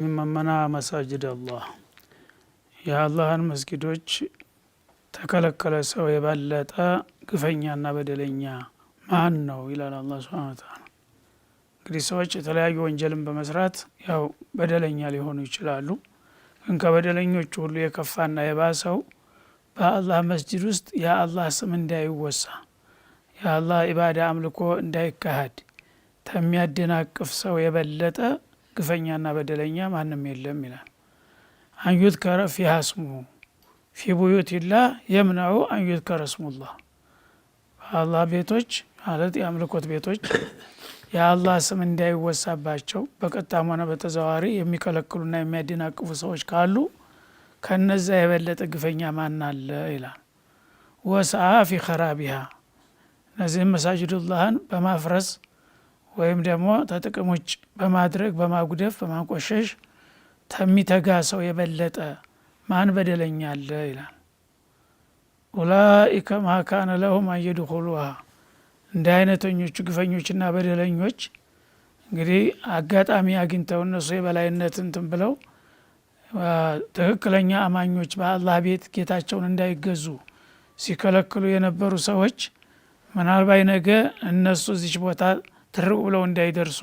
ሚመና መሳጅድ አላህ የአላህን መስጊዶች ተከለከለ ሰው የበለጠ ግፈኛና በደለኛ ማን ነው ይላል አላህ ሱብሓነሁ ወተዓላ። እንግዲህ ሰዎች የተለያዩ ወንጀልን በመስራት ያው በደለኛ ሊሆኑ ይችላሉ። ግን ከበደለኞቹ ሁሉ የከፋና የባሰው በአላህ መስጂድ ውስጥ የአላህ ስም እንዳይወሳ የአላህ ኢባዳ አምልኮ እንዳይካሄድ ከሚያደናቅፍ ሰው የበለጠ ግፈኛና በደለኛ ማንም የለም ይላል። አንዩት ከረ ፊሃ ስሙሁ ፊ ቡዩቲላህ የምነዑ አንዩት ከረ ስሙላህ። በአላህ ቤቶች ማለት የአምልኮት ቤቶች የአላህ ስም እንዳይወሳባቸው በቀጥታም ሆነ በተዘዋዋሪ የሚከለክሉና የሚያደናቅፉ ሰዎች ካሉ ከነዛ የበለጠ ግፈኛ ማን አለ ይላል። ወሰአ ፊ ኸራቢሃ እነዚህም መሳጅዱላህን በማፍረስ ወይም ደግሞ ተጥቅም ውጭ በማድረግ በማጉደፍ በማቆሸሽ ተሚተጋ ሰው የበለጠ ማን በደለኛ አለ ይላል። ኡላኢከ ማ ካነ ለሁም አንየድኹሉሃ እንደ አይነተኞቹ ግፈኞችና በደለኞች እንግዲህ አጋጣሚ አግኝተው እነሱ የበላይነት እንትን ብለው ትክክለኛ አማኞች በአላህ ቤት ጌታቸውን እንዳይገዙ ሲከለክሉ የነበሩ ሰዎች ምናልባት ነገ እነሱ እዚች ቦታ ትርቅ ብለው እንዳይደርሱ